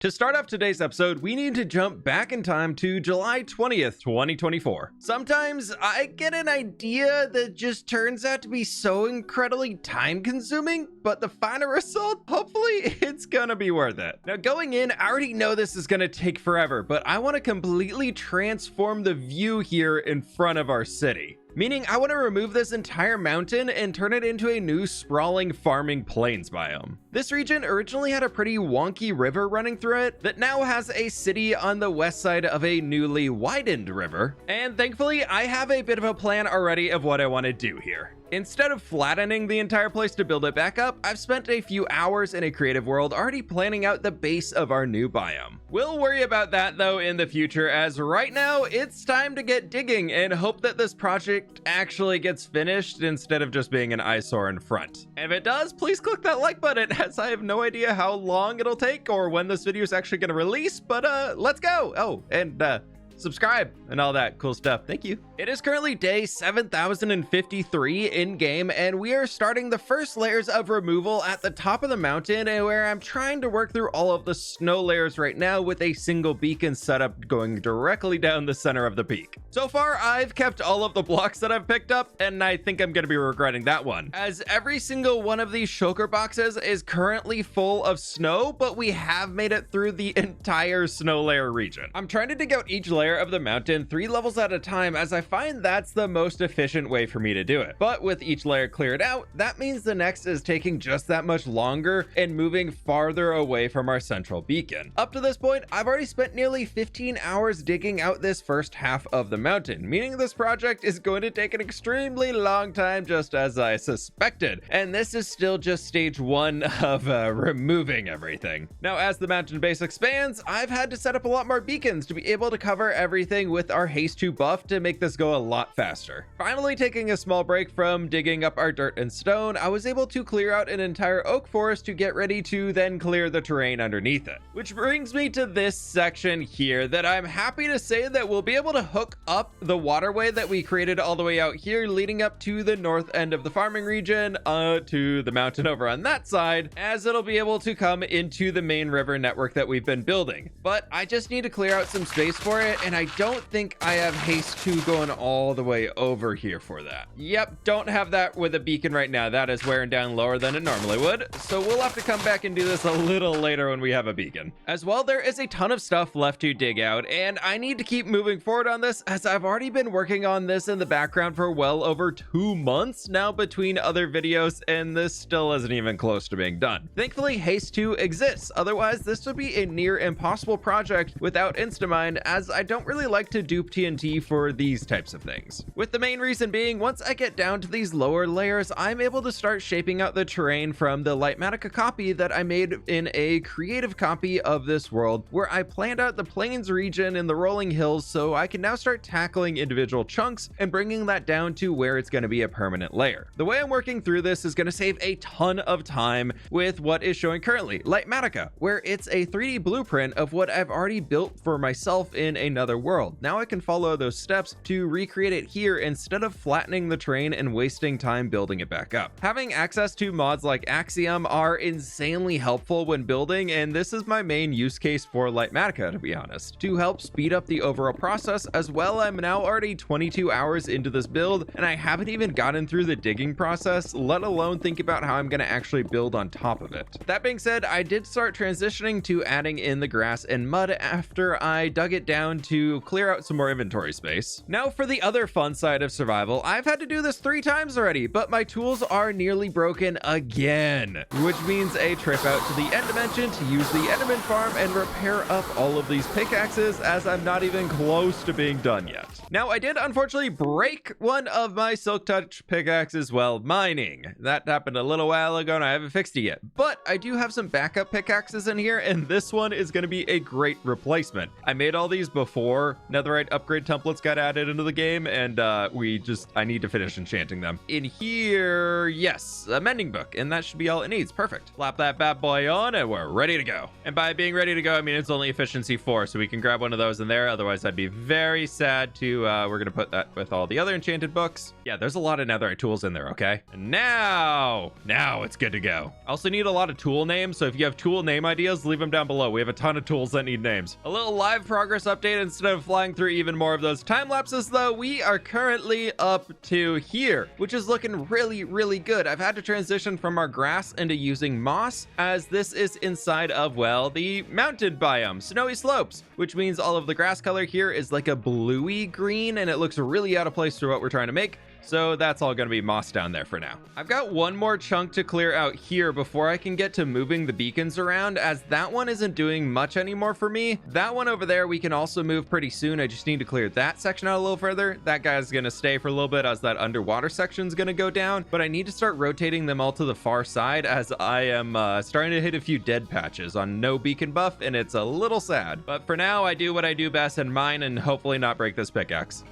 To start off today's episode, we need to jump back in time to July 20th, 2024. Sometimes I get an idea that just turns out to be so incredibly time consuming, but the final result, hopefully it's gonna be worth it. Now going in, I already know this is gonna take forever, but I wanna completely transform the view here in front of our city. Meaning I want to remove this entire mountain and turn it into a new sprawling farming plains biome. This region originally had a pretty wonky river running through it that now has a city on the west side of a newly widened river. And thankfully I have a bit of a plan already of what I want to do here. Instead of flattening the entire place to build it back up, I've spent a few hours in a creative world already planning out the base of our new biome. We'll worry about that though in the future, as right now it's time to get digging and hope that this project actually gets finished instead of just being an eyesore in front. And if it does, please click that like button, as I have no idea how long it'll take or when this video is actually going to release, but let's go. Oh, and subscribe and all that cool stuff. Thank you. It is currently day 7053 in game, and we are starting the first layers of removal at the top of the mountain, and where I'm trying to work through all of the snow layers right now with a single beacon setup going directly down the center of the peak. So far, I've kept all of the blocks that I've picked up, and I think I'm going to be regretting that one, as every single one of these shulker boxes is currently full of snow, but we have made it through the entire snow layer region. I'm trying to dig out each layer of the mountain 3 levels at a time, as I find that's the most efficient way for me to do it. But with each layer cleared out, that means the next is taking just that much longer and moving farther away from our central beacon. Up to this point, I've already spent nearly 15 hours digging out this first half of the mountain, meaning this project is going to take an extremely long time, just as I suspected. And this is still just stage 1 of removing everything. Now, as the mountain base expands, I've had to set up a lot more beacons to be able to cover everything with our haste 2 buff to make this go a lot faster. Finally, taking a small break from digging up our dirt and stone, I was able to clear out an entire oak forest to get ready to then clear the terrain underneath it. Which brings me to this section here that I'm happy to say that we'll be able to hook up the waterway that we created all the way out here, leading up to the north end of the farming region, to the mountain over on that side, as it'll be able to come into the main river network that we've been building. But I just need to clear out some space for it, and I don't think I have haste 2 going all the way over here for that. Yep, don't have that with a beacon right now. That is wearing down lower than it normally would, so we'll have to come back and do this a little later when we have a beacon. As well, there is a ton of stuff left to dig out, and I need to keep moving forward on this, as I've already been working on this in the background for well over 2 months now between other videos, and this still isn't even close to being done. Thankfully, haste 2 exists, otherwise this would be a near impossible project without Instamind, as I don't really like to dupe TNT for these types of things. With the main reason being, once I get down to these lower layers, I'm able to start shaping out the terrain from the Lightmatica copy that I made in a creative copy of this world, where I planned out the plains region and the rolling hills, so I can now start tackling individual chunks and bringing that down to where it's going to be a permanent layer. The way I'm working through this is going to save a ton of time with what is showing currently, Lightmatica, where it's a 3D blueprint of what I've already built for myself in another world. Now I can follow those steps to recreate it here instead of flattening the terrain and wasting time building it back up. Having access to mods like Axiom are insanely helpful when building, and this is my main use case for Lightmatica, to be honest, to help speed up the overall process. As well, I'm now already 22 hours into this build, and I haven't even gotten through the digging process, let alone think about how I'm going to actually build on top of it. That being said, I did start transitioning to adding in the grass and mud after I dug it down to clear out some more inventory space. Now for the other fun side of survival, I've had to do this 3 times already, but my tools are nearly broken again, which means a trip out to the end dimension to use the Enderman farm and repair up all of these pickaxes, as I'm not even close to being done yet. Now I did unfortunately break one of my Silk Touch pickaxes while mining. That happened a little while ago and I haven't fixed it yet, but I do have some backup pickaxes in here, and this one is going to be a great replacement. I made all these before 4 netherite upgrade templates got added into the game, and I need to finish enchanting them. In here, yes, a mending book, and that should be all it needs. Perfect. Slap that bad boy on, and we're ready to go. And by being ready to go, I mean it's only efficiency 4, so we can grab one of those in there. Otherwise, I'd be very sad to, we're gonna put that with all the other enchanted books. Yeah, there's a lot of netherite tools in there, okay? And now it's good to go. I also need a lot of tool names, so if you have tool name ideas, leave them down below. We have a ton of tools that need names. A little live progress update instead of flying through even more of those time lapses, though. We are currently up to here, which is looking really, really good. I've had to transition from our grass into using moss, as this is inside of, well, the mountain biome, snowy slopes, which means all of the grass color here is like a bluey green, and it looks really out of place for what we're trying to make. So that's all going to be moss down there for now. I've got one more chunk to clear out here before I can get to moving the beacons around, as that one isn't doing much anymore for me. That one over there we can also move pretty soon. I just need to clear that section out a little further. That guy's going to stay for a little bit as that underwater section's going to go down, but I need to start rotating them all to the far side, as I am starting to hit a few dead patches on no beacon buff, and it's a little sad. But for now, I do what I do best and mine, and hopefully not break this pickaxe.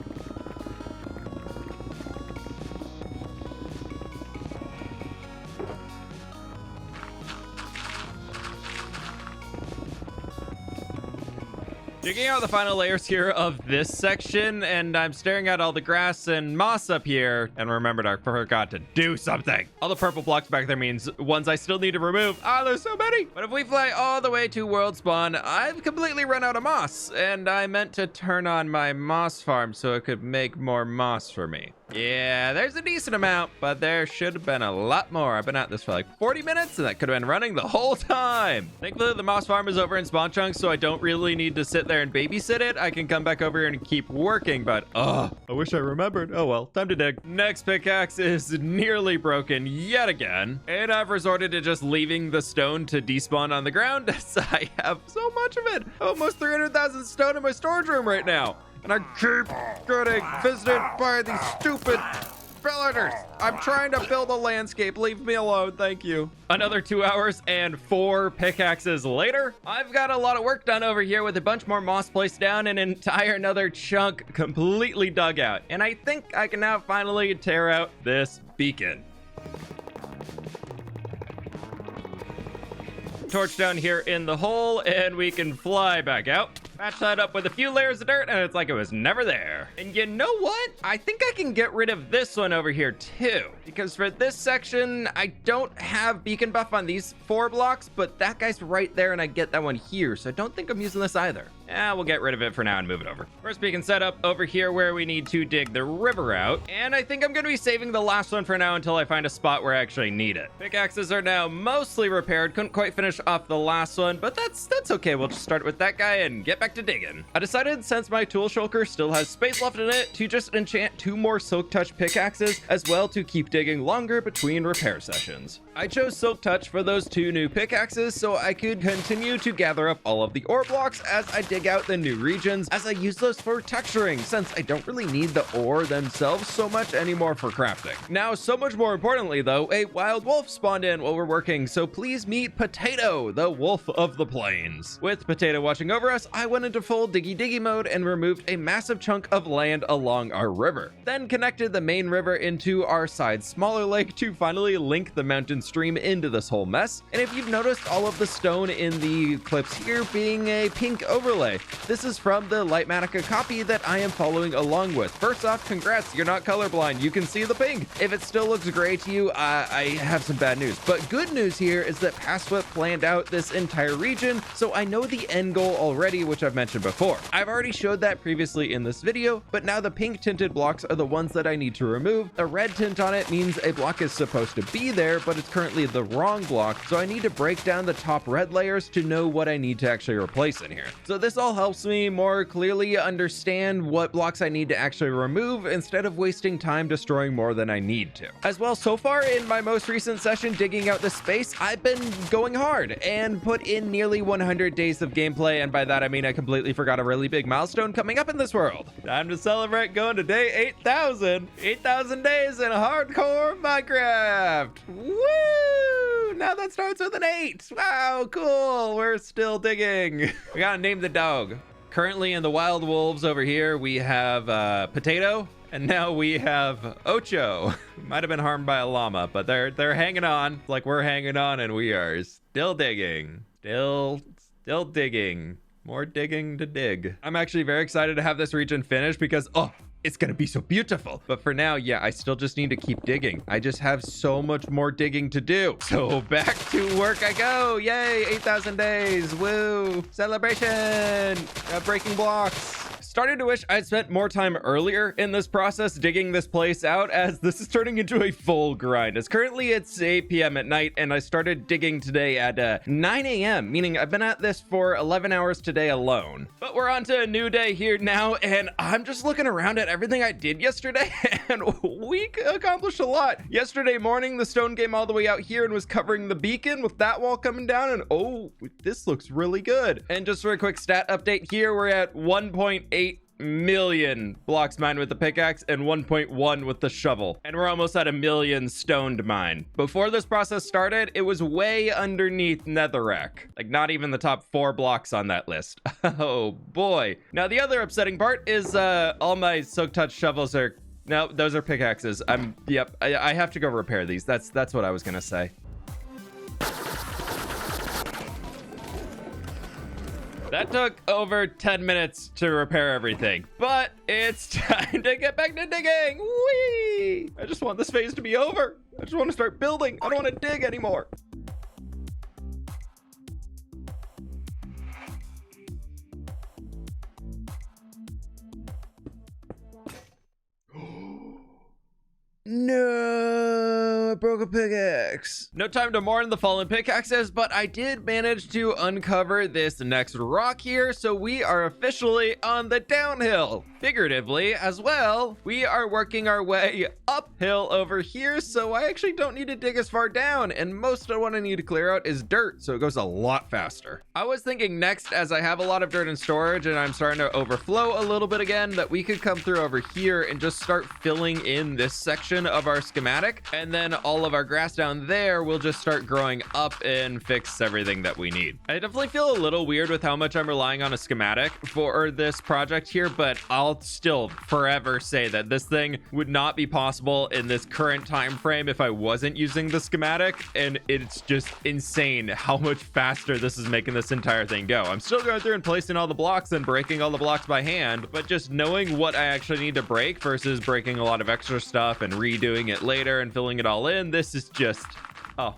Digging out the final layers here of this section, and I'm staring at all the grass and moss up here, and remembered I forgot to do something. All the purple blocks back there means ones I still need to remove. Ah, there's so many. But if we fly all the way to world spawn, I've completely run out of moss, and I meant to turn on my moss farm so it could make more moss for me. Yeah, there's a decent amount, but there should have been a lot more. I've been at this for like 40 minutes, and that could have been running the whole time. Thankfully, the moss farm is over in spawn chunks, so I don't really need to sit there and babysit it. I can come back over here and keep working, but I wish I remembered. Oh well, time to dig. Next pickaxe is nearly broken yet again, and I've resorted to just leaving the stone to despawn on the ground, as I have so much of it. Almost 300,000 stone in my storage room right now. And I keep getting visited by these stupid villagers. I'm trying to build a landscape. Leave me alone. Thank you. Another 2 hours and 4 pickaxes later, I've got a lot of work done over here with a bunch more moss placed down and an entire another chunk completely dug out. And I think I can now finally tear out this beacon. Torch down here in the hole, and we can fly back out. Patch that up with a few layers of dirt, and it's like it was never there. And you know what? I think I can get rid of this one over here too, because for this section, I don't have beacon buff on these 4 blocks, but that guy's right there, and I get that one here, so I don't think I'm using this either. Yeah, we'll get rid of it for now and move it over. First beacon setup over here where we need to dig the river out, and I think I'm going to be saving the last one for now until I find a spot where I actually need it. Pickaxes are now mostly repaired. Couldn't quite finish off the last one, but that's okay. We'll just start with that guy and get back to digging. I decided, since my tool shulker still has space left in it, to just enchant 2 more silk touch pickaxes as well to keep digging longer between repair sessions. I chose silk touch for those 2 new pickaxes so I could continue to gather up all of the ore blocks as I dig out the new regions, as I use those for texturing, since I don't really need the ore themselves so much anymore for crafting. Now, so much more importantly though, a wild wolf spawned in while we're working, so please meet Potato, the wolf of the plains. With Potato watching over us, I went into full diggy mode and removed a massive chunk of land along our river. Then connected the main river into our side smaller lake to finally link the mountain stream into this whole mess. And if you've noticed all of the stone in the clips here being a pink overlay, this is from the Lightmatica copy that I am following along with. First off, congrats, you're not colorblind, you can see the pink. If it still looks gray to you, I have some bad news. But good news here is that fWhip planned out this entire region, so I know the end goal already, which I've mentioned before. I've already showed that previously in this video, but now the pink tinted blocks are the ones that I need to remove. A red tint on it means a block is supposed to be there, but it's currently the wrong block, so I need to break down the top red layers to know what I need to actually replace in here. So this all helps me more clearly understand what blocks I need to actually remove instead of wasting time destroying more than I need to. As well, so far in my most recent session digging out the space, I've been going hard and put in nearly 100 days of gameplay, and by that I mean I completely forgot a really big milestone coming up in this world. Time to celebrate going to day 8,000. 8,000 days in hardcore Minecraft. Woo! Now that starts with an 8. Wow, cool. We're still digging. We gotta name the dog. Currently in the wild wolves over here, we have Potato, and now we have Ocho. Might have been harmed by a llama, but they're hanging on like we're hanging on, and we are still digging. Still digging. More digging to dig. I'm actually very excited to have this region finished because, oh, it's gonna be so beautiful. But for now, yeah, I still just need to keep digging. I just have so much more digging to do. So back to work I go. Yay, 8,000 days. Woo. Celebration. Breaking blocks. Started to wish I'd spent more time earlier in this process digging this place out, as this is turning into a full grind. As currently it's 8 p.m. at night, and I started digging today at 9 a.m., meaning I've been at this for 11 hours today alone. But we're on to a new day here now, and I'm just looking around at everything I did yesterday, and we accomplished a lot. Yesterday morning, the stone came all the way out here and was covering the beacon with that wall coming down, and oh, this looks really good. And just for a quick stat update here, we're at 1.8 million blocks mined with the pickaxe and 1.1 with the shovel, and we're almost at 1 million stone to mine. Before this process started, it was way underneath netherrack, like not even the top 4 blocks on that list. Oh boy. Now the other upsetting part is all my soak touch shovels are, no, those are pickaxes. I have to go repair these. That's what I was gonna say. That took over 10 minutes to repair everything, but it's time to get back to digging. Whee! I just want this phase to be over. I just want to start building. I don't want to dig anymore. No, I broke a pickaxe. No time to mourn the fallen pickaxes, but I did manage to uncover this next rock here, so we are officially on the downhill. Figuratively as well, we are working our way uphill over here, so I actually don't need to dig as far down, and most of what I need to clear out is dirt, so it goes a lot faster. I was thinking next, as I have a lot of dirt in storage and I'm starting to overflow a little bit again, that we could come through over here and just start filling in this section of our schematic, and then all of our grass down there will just start growing up and fix everything that we need. I definitely feel a little weird with how much I'm relying on a schematic for this project here, but I'll still forever say that this thing would not be possible in this current time frame if I wasn't using the schematic, and it's just insane how much faster this is making this entire thing go. I'm still going through and placing all the blocks and breaking all the blocks by hand, but just knowing what I actually need to break versus breaking a lot of extra stuff and redoing it later and filling it all in, this is just, oh,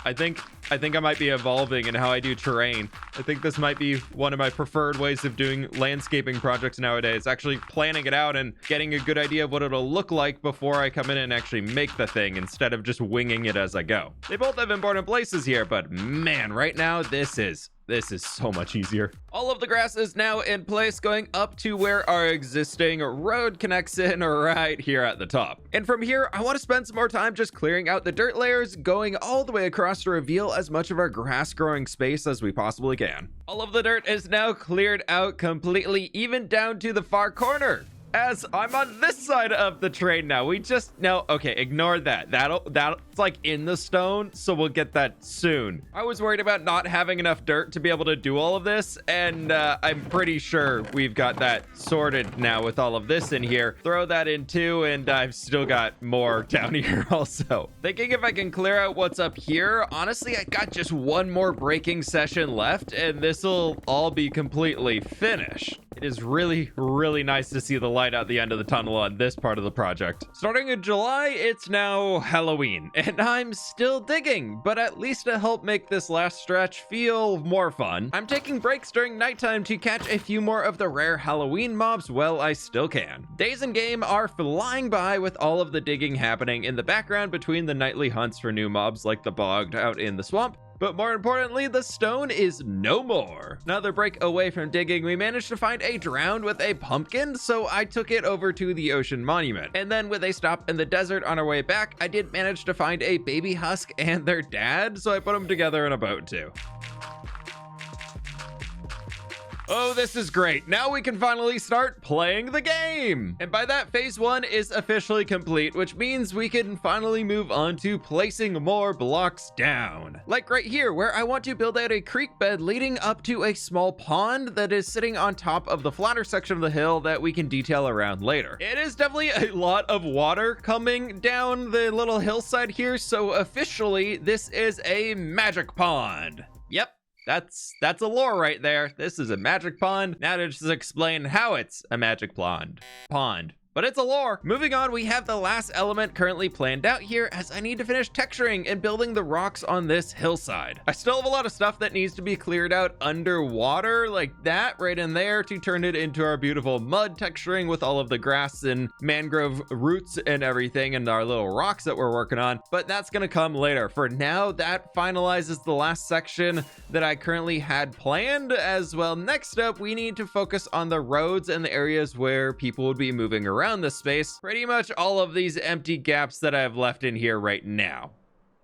I think I might be evolving in how I do terrain. I think this might be one of my preferred ways of doing landscaping projects nowadays, actually planning it out and getting a good idea of what it'll look like before I come in and actually make the thing, instead of just winging it as I go. They both have important places here, but man, right now this is so much easier. All of the grass is now in place, going up to where our existing road connects in right here at the top. And from here, I want to spend some more time just clearing out the dirt layers, going all the way across to reveal as much of our grass growing space as we possibly can. All of the dirt is now cleared out completely, even down to the far corner. As I'm on this side of the train now. Okay, ignore that. That's like in the stone, so we'll get that soon. I was worried about not having enough dirt to be able to do all of this, and I'm pretty sure we've got that sorted now with all of this in here. Throw that in too, and I've still got more down here also. Thinking if I can clear out what's up here, honestly, I got just one more breaking session left, and this will all be completely finished. It is really, really nice to see the light out the end of the tunnel on this part of the project. Starting in July, it's now Halloween, and I'm still digging, but at least to help make this last stretch feel more fun, I'm taking breaks during nighttime to catch a few more of the rare Halloween mobs while I still can. Days in game are flying by with all of the digging happening in the background between the nightly hunts for new mobs like the bogged out in the swamp. But more importantly, the stone is no more. Another break away from digging, we managed to find a drowned with a pumpkin, so I took it over to the ocean monument. And then with a stop in the desert on our way back, I did manage to find a baby husk and their dad, so I put them together in a boat too. Oh, this is great. Now we can finally start playing the game. And by that, phase 1 is officially complete, which means we can finally move on to placing more blocks down. Like right here, where I want to build out a creek bed leading up to a small pond that is sitting on top of the flatter section of the hill that we can detail around later. It is definitely a lot of water coming down the little hillside here, so officially this is a magic pond. Yep. That's a lore right there. This is a magic pond. Now to just explain how it's a magic pond. But it's a lore. Moving on, we have the last element currently planned out here, as I need to finish texturing and building the rocks on this hillside. I still have a lot of stuff that needs to be cleared out underwater, like that right in there, to turn it into our beautiful mud texturing with all of the grass and mangrove roots and everything, and our little rocks that we're working on. But that's gonna come later. For now, that finalizes the last section that I currently had planned. As well, next up, we need to focus on the roads and the areas where people would be moving around this space. Pretty much all of these empty gaps that I have left in here right now.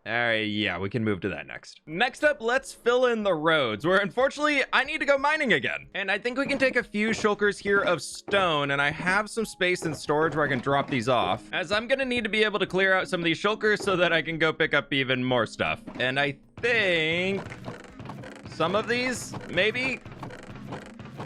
All right, yeah, we can move to that next. Next up, let's fill in the roads, where unfortunately I need to go mining again. And I think we can take a few shulkers here of stone, and I have some space in storage where I can drop these off, as I'm gonna need to be able to clear out some of these shulkers so that I can go pick up even more stuff. And I think some of these, maybe.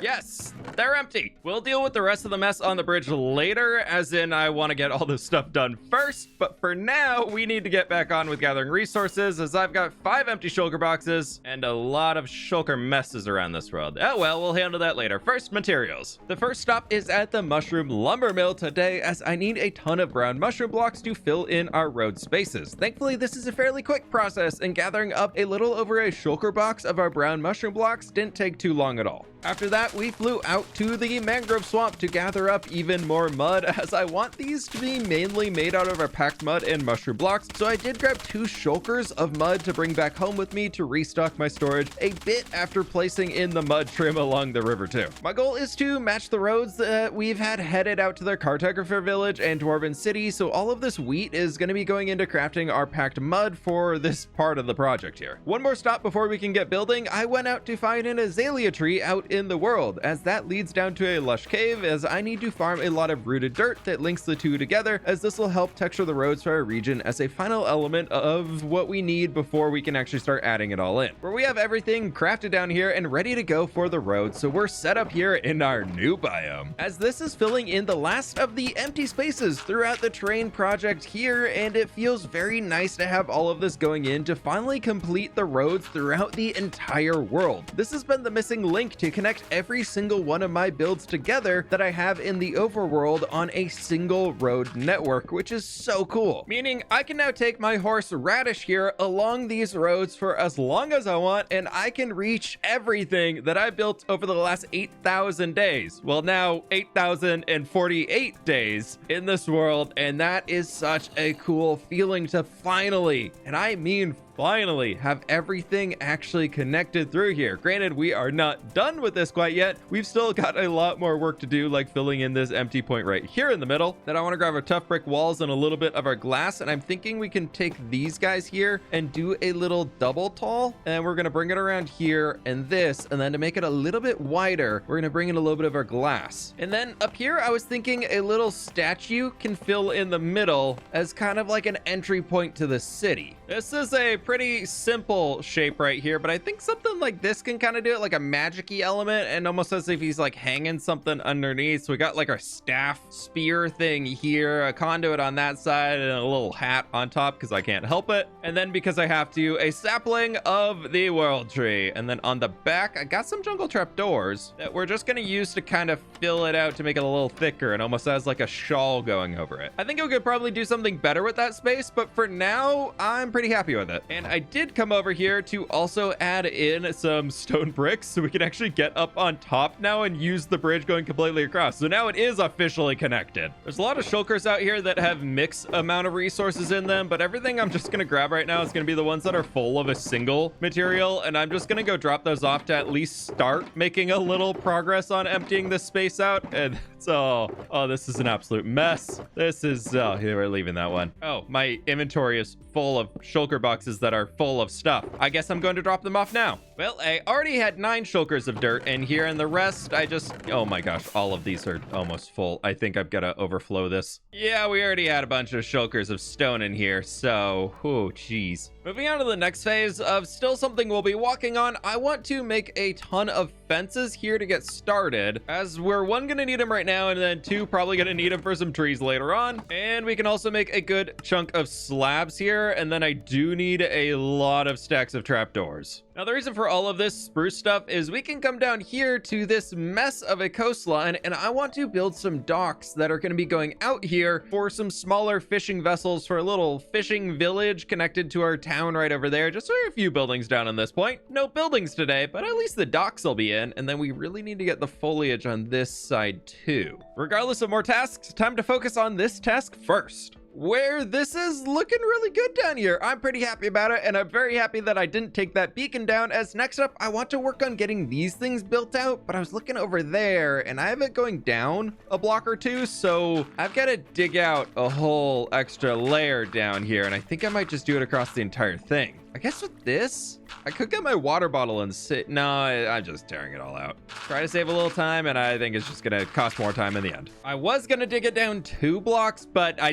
Yes, they're empty. We'll deal with the rest of the mess on the bridge later, as in I want to get all this stuff done first. But for now, we need to get back on with gathering resources, as I've got 5 empty shulker boxes and a lot of shulker messes around this world. Oh well, we'll handle that later. First, materials. The first stop is at the mushroom lumber mill today, as I need a ton of brown mushroom blocks to fill in our road spaces. Thankfully, this is a fairly quick process, and gathering up a little over a shulker box of our brown mushroom blocks didn't take too long at all. After that, we flew out to the mangrove swamp to gather up even more mud, as I want these to be mainly made out of our packed mud and mushroom blocks. So I did grab 2 shulkers of mud to bring back home with me to restock my storage a bit after placing in the mud trim along the river too. My goal is to match the roads that we've had headed out to the cartographer village and dwarven city, so all of this wheat is going to be going into crafting our packed mud for this part of the project here. One more stop before we can get building. I went out to find an azalea tree out in the world, as that leads down to a lush cave, as I need to farm a lot of rooted dirt that links the two together, as this will help texture the roads for our region as a final element of what we need before we can actually start adding it all in. Where we have everything crafted down here and ready to go for the road, so we're set up here in our new biome, as this is filling in the last of the empty spaces throughout the terrain project here, and it feels very nice to have all of this going in to finally complete the roads throughout the entire world. This has been the missing link to connect every single one of my builds together that I have in the overworld on a single road network, which is so cool. Meaning I can now take my horse Radish here along these roads for as long as I want, and I can reach everything that I built over the last 8,000 days. Well, now 8,048 days in this world, and that is such a cool feeling to finally, and I mean finally, have everything actually connected through here. Granted, we are not done with this quite yet. We've still got a lot more work to do, like filling in this empty point right here in the middle. Then I want to grab our tough brick walls and a little bit of our glass, and I'm thinking we can take these guys here and do a little double tall, and we're going to bring it around here and this, and then to make it a little bit wider, we're going to bring in a little bit of our glass. And then up here, I was thinking a little statue can fill in the middle as kind of like an entry point to the city. This is a pretty simple shape right here, but I think something like this can kind of do it, like a magic-y element, and almost as if he's like hanging something underneath. So we got like our staff spear thing here, a conduit on that side, and a little hat on top because I can't help it. And then because I have to, a sapling of the world tree. And then on the back, I got some jungle trap doors that we're just going to use to kind of fill it out to make it a little thicker, and almost has like a shawl going over it. I think we could probably do something better with that space, but for now, I'm pretty happy with it. And I did come over here to also add in some stone bricks so we can actually get up on top now and use the bridge going completely across. So now it is officially connected. There's a lot of shulkers out here that have mixed amount of resources in them, but everything I'm just going to grab right now is going to be the ones that are full of a single material, and I'm just going to go drop those off to at least start making a little progress on emptying this space out. And so, oh, this is an absolute mess. This is, oh, here, we're leaving that one. Oh, my inventory is full of shulker boxes that are full of stuff. I guess I'm going to drop them off now. Well, I already had 9 shulkers of dirt in here, and the rest I just... Oh my gosh, all of these are almost full. I think I've got to overflow this. Yeah, we already had a bunch of shulkers of stone in here, so... Oh, geez. Moving on to the next phase of still something we'll be walking on, I want to make a ton of fences here to get started, as we're 1, gonna need them right now, and then 2, probably gonna need them for some trees later on. And we can also make a good chunk of slabs here, and then I do need a lot of stacks of trapdoors. Now, the reason for all of this spruce stuff is we can come down here to this mess of a coastline, and I want to build some docks that are going to be going out here for some smaller fishing vessels for a little fishing village connected to our town right over there. Just a few buildings down on this point. No buildings today, but at least the docks will be in, and then we really need to get the foliage on this side too. Regardless of more tasks, time to focus on this task first, where this is looking really good down here. I'm pretty happy about it, and I'm very happy that I didn't take that beacon down, as next up I want to work on getting these things built out. But I was looking over there and I have it going down a block or 2, so I've got to dig out a whole extra layer down here, and I think I might just do it across the entire thing. I guess with this, I could get my water bottle and sit... No, I'm just tearing it all out. Try to save a little time, and I think it's just gonna cost more time in the end. I was gonna dig it down 2 blocks, but I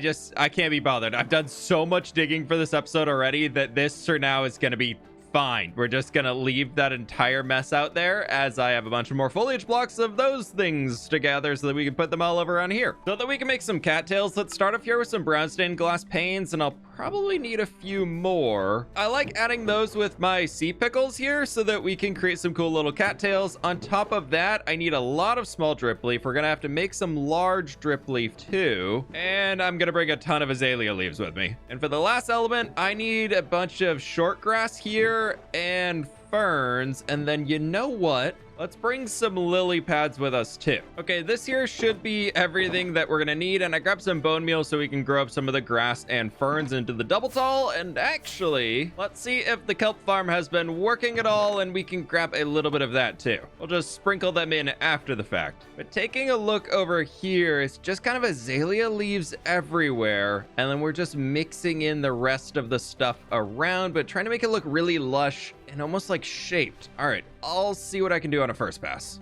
can't be bothered. I've done so much digging for this episode already that this for now is gonna be fine. We're just gonna leave that entire mess out there, as I have a bunch of more foliage blocks of those things to gather so that we can put them all over on here. So that we can make some cattails, let's start off here with some brown stained glass panes, and I'll probably need a few more. I like adding those with my sea pickles here so that we can create some cool little cattails. On top of that, I need a lot of small drip leaf. We're gonna have to make some large drip leaf too, and I'm gonna bring a ton of azalea leaves with me. And for the last element, I need a bunch of short grass here and ferns, and then you know what? Let's bring some lily pads with us too. Okay, this here should be everything that we're gonna need, and I grabbed some bone meal so we can grow up some of the grass and ferns into the double tall. And actually, let's see if the kelp farm has been working at all, and we can grab a little bit of that too. We'll just sprinkle them in after the fact. But taking a look over here, it's just kind of azalea leaves everywhere, and then we're just mixing in the rest of the stuff around, but trying to make it look really lush and almost like shaped. All right, I'll see what I can do on a first pass.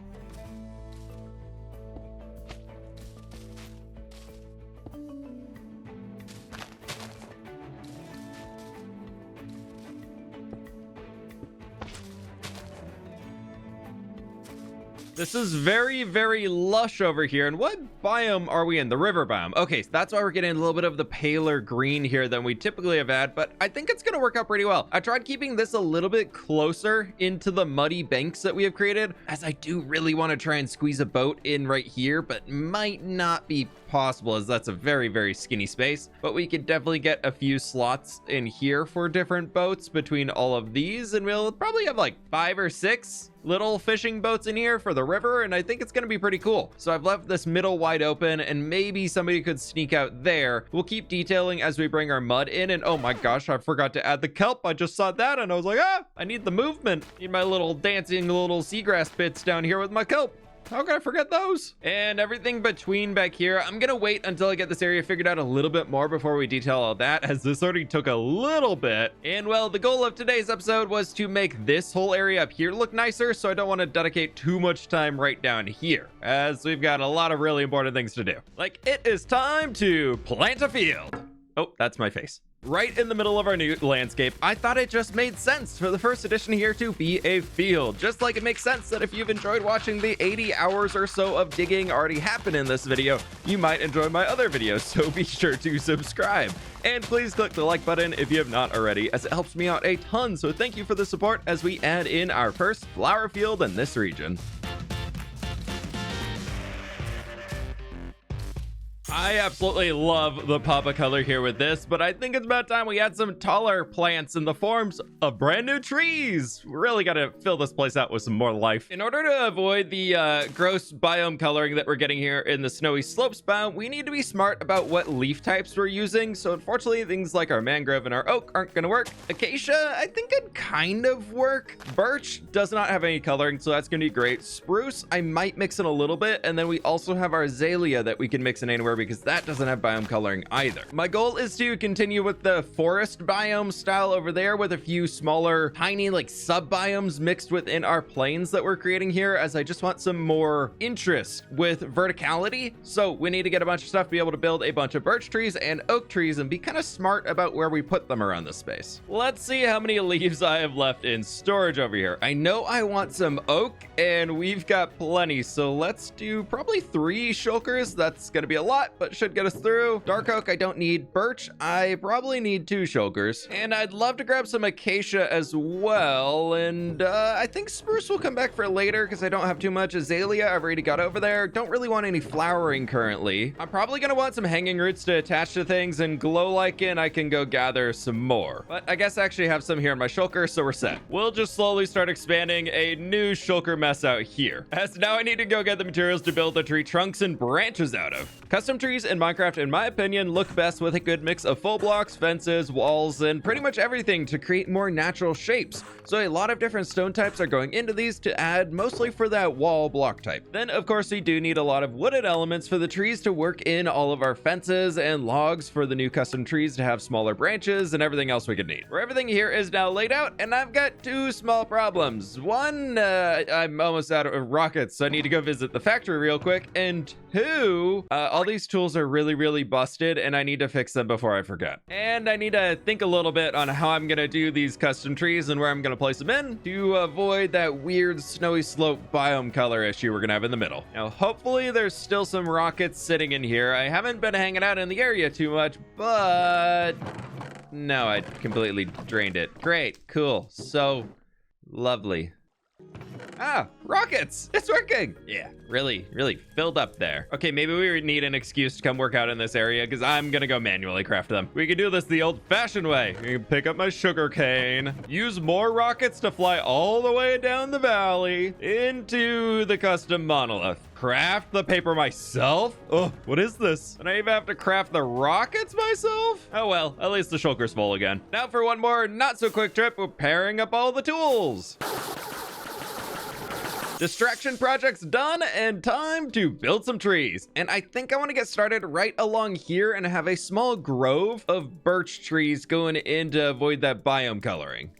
This is very, very lush over here. And what biome are we in? The river biome. Okay, so that's why we're getting a little bit of the paler green here than we typically have had, but I think it's going to work out pretty well. I tried keeping this a little bit closer into the muddy banks that we have created, as I do really want to try and squeeze a boat in right here, but might not be possible as that's a very, very skinny space. But we could definitely get a few slots in here for different boats between all of these, and we'll probably have like 5 or 6 little fishing boats in here for the river, and I think it's going to be pretty cool. So I've left this middle wide open, and maybe somebody could sneak out there. We'll keep detailing as we bring our mud in. And oh my gosh, I forgot to add the kelp. I just saw that and I was like, I need the movement. Need my little dancing little seagrass bits down here with my kelp. How can I forget those? And everything between back here, I'm gonna wait until I get this area figured out a little bit more before we detail all that, as this already took a little bit. And well, the goal of today's episode was to make this whole area up here look nicer, so I don't want to dedicate too much time right down here, as we've got a lot of really important things to do. Like, it is time to plant a field. Oh, that's my face. Right in the middle of our new landscape, I thought it just made sense for the first edition here to be a field. Just like it makes sense that if you've enjoyed watching the 80 hours or so of digging already happen in this video, you might enjoy my other videos, so be sure to subscribe. And please click the like button if you have not already, as it helps me out a ton, so thank you for the support as we add in our first flower field in this region. I absolutely love the pop of color here with this, but I think it's about time we add some taller plants in the forms of brand new trees. We really got to fill this place out with some more life. In order to avoid the gross biome coloring that we're getting here in the snowy slopes biome, we need to be smart about what leaf types we're using. So unfortunately, things like our mangrove and our oak aren't going to work. Acacia, I think could kind of work. Birch does not have any coloring, so that's going to be great. Spruce, I might mix in a little bit. And then we also have our azalea that we can mix in anywhere we because that doesn't have biome coloring either. My goal is to continue with the forest biome style over there with a few smaller, tiny like sub biomes mixed within our plains that we're creating here, as I just want some more interest with verticality. So we need to get a bunch of stuff to be able to build a bunch of birch trees and oak trees and be kind of smart about where we put them around this space. Let's see how many leaves I have left in storage over here. I know I want some oak and we've got plenty, so let's do probably 3 shulkers. That's gonna be a lot, but should get us through. Dark oak I don't need. Birch I probably need 2 shulkers, and I'd love to grab some acacia as well, and I think spruce will come back for later because I don't have too much. Azalea I've already got over there. Don't really want any flowering currently. I'm probably gonna want some hanging roots to attach to things, and glow lichen I can go gather some more, but I guess I actually have some here in my shulker, so we're set. We'll just slowly start expanding a new shulker mess out here, as now I need to go get the materials to build the tree trunks and branches out of. Custom trees in Minecraft, in my opinion, look best with a good mix of full blocks, fences, walls, and pretty much everything to create more natural shapes. So a lot of different stone types are going into these to add mostly for that wall block type. Then of course we do need a lot of wooded elements for the trees to work in all of our fences, and logs for the new custom trees to have smaller branches, and everything else we could need. Where everything here is now laid out, and I've got 2 small problems. One, I'm almost out of rockets, so I need to go visit the factory real quick, and 2, all these tools are really busted and I need to fix them before I forget. And I need to think a little bit on how I'm gonna do these custom trees and where I'm gonna place them in to avoid that weird snowy slope biome color issue we're gonna have in the middle. Now hopefully there's still some rockets sitting in here. I haven't been hanging out in the area too much, but no, I completely drained it. Great, cool, so lovely. Ah, rockets! It's working! Yeah, really filled up there. Okay, maybe we need an excuse to come work out in this area because I'm gonna go manually craft them. We can do this the old-fashioned way. I can pick up my sugar cane, use more rockets to fly all the way down the valley into the custom monolith. Craft the paper myself? Oh, what is this? And I even have to craft the rockets myself? Oh well, at least the shulker's full again. Now for one more not-so-quick trip, we're pairing up all the tools. Distraction project's done, and time to build some trees. And I think I want to get started right along here and have a small grove of birch trees going in to avoid that biome coloring.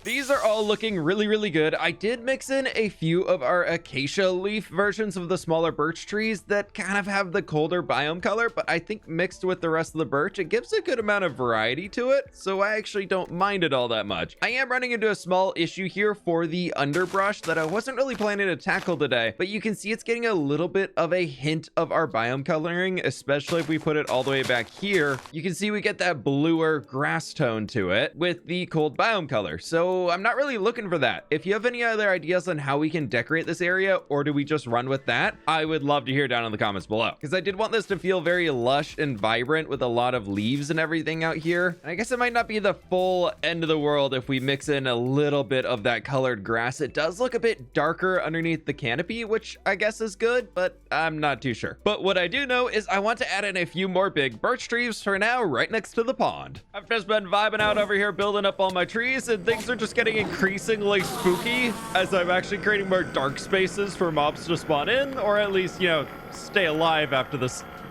These are all looking really good. I did mix in a few of our acacia leaf versions of the smaller birch trees that kind of have the colder biome color, but I think mixed with the rest of the birch, it gives a good amount of variety to it, so I actually don't mind it all that much. I am running into a small issue here for the underbrush that I wasn't really planning to tackle today, but you can see it's getting a little bit of a hint of our biome coloring, especially if we put it all the way back here. You can see we get that bluer grass tone to it with the cold biome color, so I'm not really looking for that. If you have any other ideas on how we can decorate this area, or do we just run with that, I would love to hear down in the comments below, because I did want this to feel very lush and vibrant with a lot of leaves and everything out here. And I guess it might not be the full end of the world if we mix in a little bit of that colored grass. It does look a bit darker underneath the canopy, which I guess is good, but I'm not too sure. But what I do know is I want to add in a few more big birch trees for now, right next to the pond. I've just been vibing out over here, building up all my trees, and things are just getting increasingly spooky as I'm actually creating more dark spaces for mobs to spawn in, or at least, you know, stay alive after the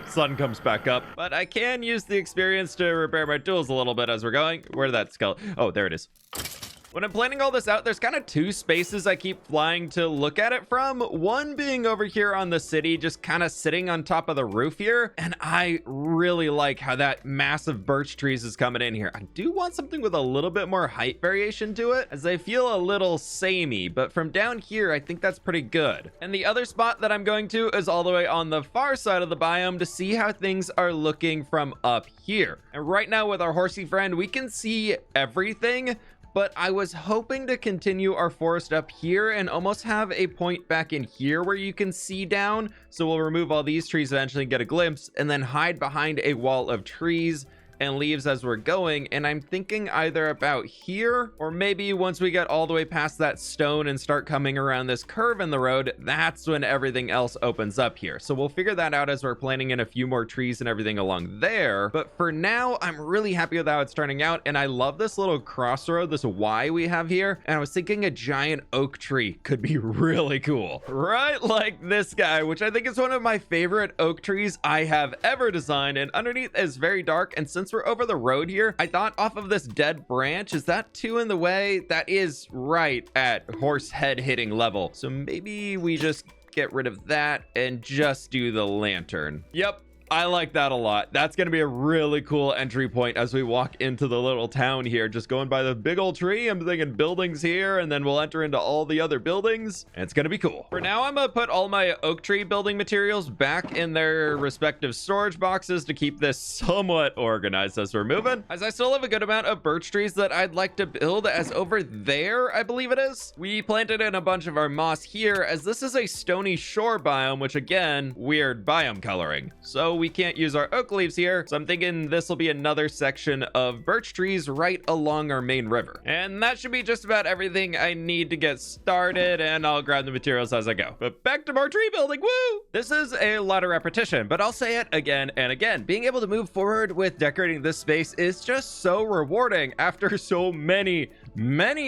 sun comes back up. But I can use the experience to repair my tools a little bit as we're going. Where'd that skeleton? Oh, there it is. When I'm planning all this out, there's kind of 2 spaces I keep flying to look at it from. One being over here on the city, just kind of sitting on top of the roof here. And I really like how that massive birch trees is coming in here. I do want something with a little bit more height variation to it, as I feel a little samey, but from down here, I think that's pretty good. And the other spot that I'm going to is all the way on the far side of the biome to see how things are looking from up here. And right now with our horsey friend, we can see everything, but I was hoping to continue our forest up here and almost have a point back in here where you can see down. So we'll remove all these trees eventually and get a glimpse, and then hide behind a wall of trees and leaves as we're going. And I'm thinking either about here, or maybe once we get all the way past that stone and start coming around this curve in the road, that's when everything else opens up here. So we'll figure that out as we're planting in a few more trees and everything along there. But for now, I'm really happy with how it's turning out. And I love this little crossroad, this Y we have here. And I was thinking a giant oak tree could be really cool, right? Like this guy, which I think is one of my favorite oak trees I have ever designed. And underneath is very dark. And since we're over the road here, I thought off of this dead branch, is that too in the way? That is right at horse head hitting level. So maybe we just get rid of that and just do the lantern. Yep. I like that a lot. That's going to be a really cool entry point as we walk into the little town here. Just going by the big old tree. I'm thinking buildings here, and then we'll enter into all the other buildings, and it's going to be cool. For now, I'm going to put all my oak tree building materials back in their respective storage boxes to keep this somewhat organized as we're moving. As I still have a good amount of birch trees that I'd like to build, as over there, I believe it is. We planted in a bunch of our moss here, as this is a stony shore biome, which again, weird biome coloring. So we can't use our oak leaves here, so I'm thinking this will be another section of birch trees right along our main river. And that should be just about everything I need to get started, and I'll grab the materials as I go. But back to more tree building, woo! This is a lot of repetition, but I'll say it again and again. Being able to move forward with decorating this space is just so rewarding after so many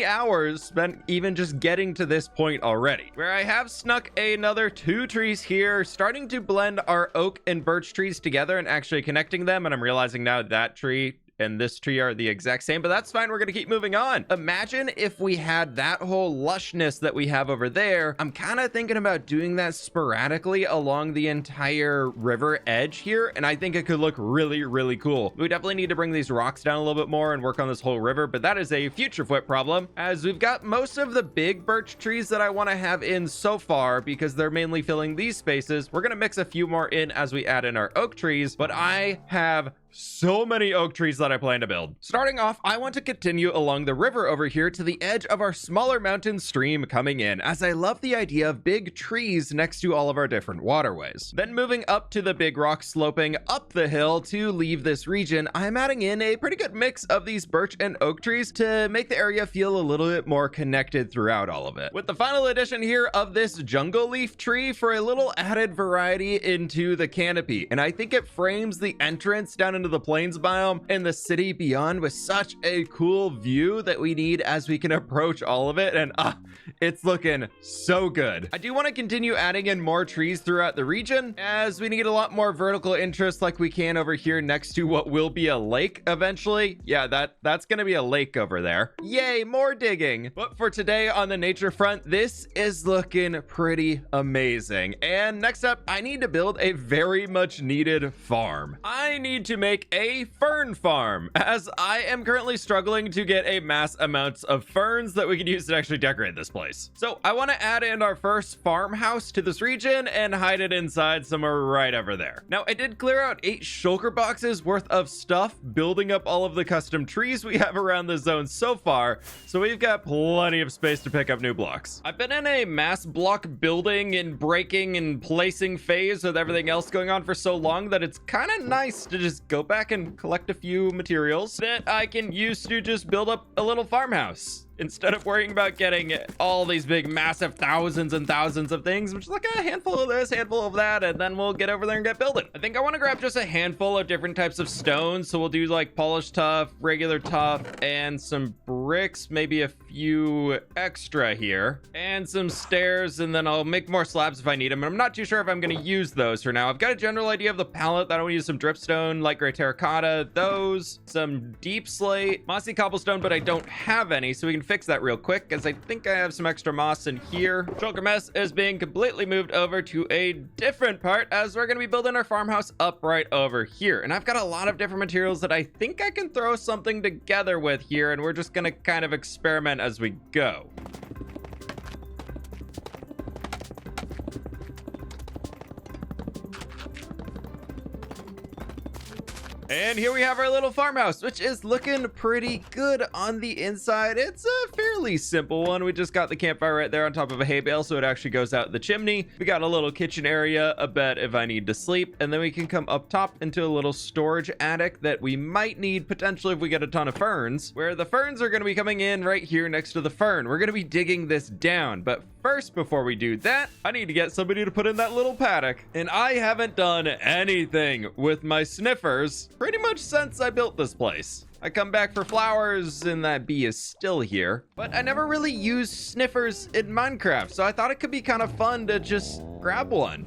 hours spent even just getting to this point already, where I have snuck another 2 trees here, starting to blend our oak and birch trees together and actually connecting them. And I'm realizing now that tree and this tree are the exact same, but that's fine. We're going to keep moving on. Imagine if we had that whole lushness that we have over there. I'm kind of thinking about doing that sporadically along the entire river edge here, and I think it could look really, really cool. We definitely need to bring these rocks down a little bit more and work on this whole river, but that is a future fWhip problem, as we've got most of the big birch trees that I want to have in so far because they're mainly filling these spaces. We're going to mix a few more in as we add in our oak trees, but I have so many oak trees that I plan to build. Starting off, I want to continue along the river over here to the edge of our smaller mountain stream coming in, as I love the idea of big trees next to all of our different waterways. Then moving up to the big rock sloping up the hill to leave this region, I'm adding in a pretty good mix of these birch and oak trees to make the area feel a little bit more connected throughout all of it. With the final addition here of this jungle leaf tree for a little added variety into the canopy, and I think it frames the entrance down into the plains biome and the city beyond with such a cool view that we need as we can approach all of it. And it's looking so good. I do want to continue adding in more trees throughout the region, as we need a lot more vertical interest like we can over here next to what will be a lake eventually. Yeah, that's gonna be a lake over there. Yay, more digging. But for today on the nature front, this is looking pretty amazing. And next up, I need to build a very much needed farm. I need to make a fern farm, as I am currently struggling to get a mass amounts of ferns that we can use to actually decorate this place. So I want to add in our first farmhouse to this region and hide it inside somewhere right over there. Now, I did clear out 8 shulker boxes worth of stuff, building up all of the custom trees we have around the zone so far, so we've got plenty of space to pick up new blocks. I've been in a mass block building and breaking and placing phase with everything else going on for so long that it's kind of nice to just go back and collect a few materials that I can use to just build up a little farmhouse, instead of worrying about getting all these big massive thousands and thousands of things, which is like a handful of this, handful of that, and then we'll get over there and get building. I think I want to grab just a handful of different types of stones, so we'll do like polished tuff, regular tuff, and some bricks, maybe a few extra here, and some stairs, and then I'll make more slabs if I need them. And I'm not too sure if I'm going to use those for now. I've got a general idea of the palette that I want to use: some dripstone, light gray terracotta, those, some deep slate, mossy cobblestone, but I don't have any, so we can fix that real quick, as I think I have some extra moss in here. Shulker mess is being completely moved over to a different part, as we're going to be building our farmhouse up right over here. And I've got a lot of different materials that I think I can throw something together with here, and we're just going to kind of experiment as we go. And here we have our little farmhouse, which is looking pretty good on the inside. It's a fairly fairly simple one. We just got the campfire right there on top of a hay bale, so it actually goes out the chimney. We got a little kitchen area, a bed if I need to sleep, and then we can come up top into a little storage attic that we might need potentially if we get a ton of ferns, where the ferns are going to be coming in right here next to the fern. We're going to be digging this down, but first, before we do that, I need to get somebody to put in that little paddock, and I haven't done anything with my sniffers pretty much since I built this place. I come back for flowers and that bee is still here, but I never really used sniffers in Minecraft, so I thought it could be kind of fun to just grab one.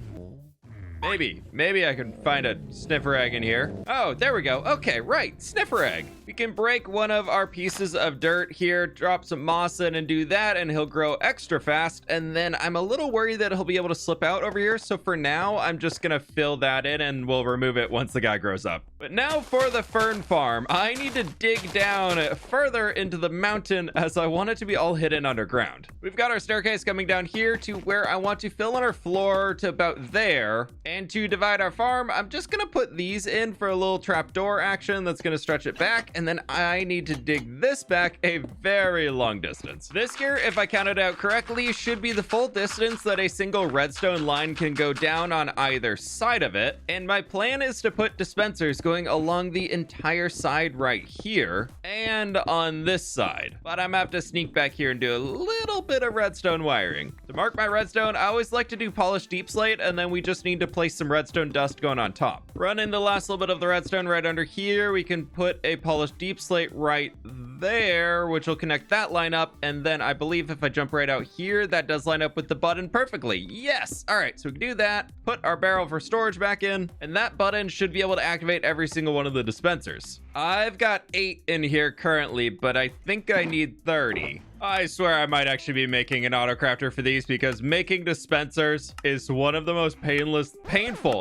Maybe I can find a sniffer egg in here. Oh, there we go. Okay, right, sniffer egg. We can break one of our pieces of dirt here, drop some moss in and do that, and he'll grow extra fast. And then I'm a little worried that he'll be able to slip out over here. So for now, I'm just gonna fill that in and we'll remove it once the guy grows up. But now for the fern farm, I need to dig down further into the mountain as I want it to be all hidden underground. We've got our staircase coming down here to where I want to fill in our floor to about there. And to divide our farm, I'm just gonna put these in for a little trapdoor action that's gonna stretch it back, and then I need to dig this back a very long distance. This here, if I counted out correctly, should be the full distance that a single redstone line can go down on either side of it. And my plan is to put dispensers going along the entire side right here and on this side. But I'm gonna have to sneak back here and do a little bit of redstone wiring. To mark my redstone, I always like to do polished deep slate, and then we just need to place some redstone dust going on top. Run in the last little bit of the redstone right under here. We can put a polished deep slate right there, which will connect that line up. And then I believe if I jump right out here, that does line up with the button perfectly. Yes. All right, so we can do that. Put our barrel for storage back in, and that button should be able to activate every single one of the dispensers. I've got 8 in here currently, but I think I need 30. I swear I might actually be making an auto crafter for these, because making dispensers is one of the most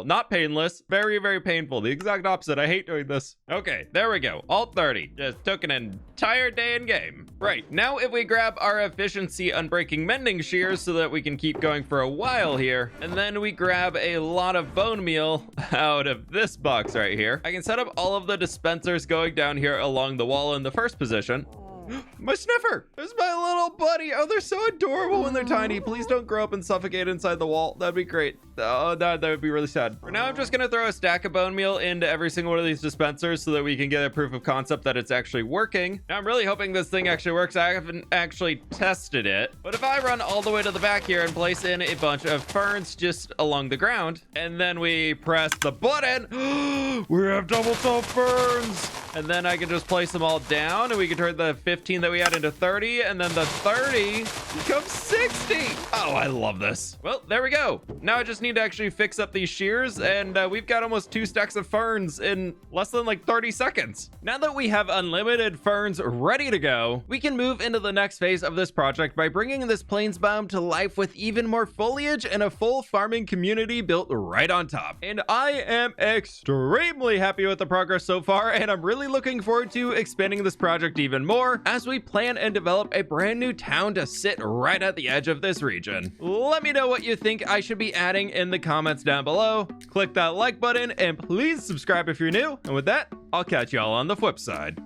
not painless, very, very painful. The exact opposite. I hate doing this. Okay, there we go. Alt 30. Just took an entire day in game. Right, now if we grab our efficiency unbreaking mending shears so that we can keep going for a while here, and then we grab a lot of bone meal out of this box right here, I can set up all of the dispensers going down here along the wall in the first position. My sniffer! There's my little buddy. Oh, they're so adorable when they're tiny. Please don't grow up and suffocate inside the wall. That'd be great. Oh, that would be really sad. For now, I'm just gonna throw a stack of bone meal into every single one of these dispensers so that we can get a proof of concept that it's actually working. Now, I'm really hoping this thing actually works. I haven't actually tested it, but if I run all the way to the back here and place in a bunch of ferns just along the ground, and then we press the button, we have double top ferns! And then I can just place them all down, and we can turn the 15 that we had into 30, and then the 30 becomes 60. Oh, I love this. Well, there we go. Now I just need to actually fix up these shears, and we've got almost 2 stacks of ferns in less than like 30 seconds. Now that we have unlimited ferns ready to go, we can move into the next phase of this project by bringing this plains biome to life with even more foliage and a full farming community built right on top. And I am extremely happy with the progress so far, and I'm really looking forward to expanding this project even more as we plan and develop a brand new town to sit right at the edge of this region. Let me know what you think I should be adding in the comments down below. Click that like button and please subscribe if you're new. And with that, I'll catch y'all on the flip side.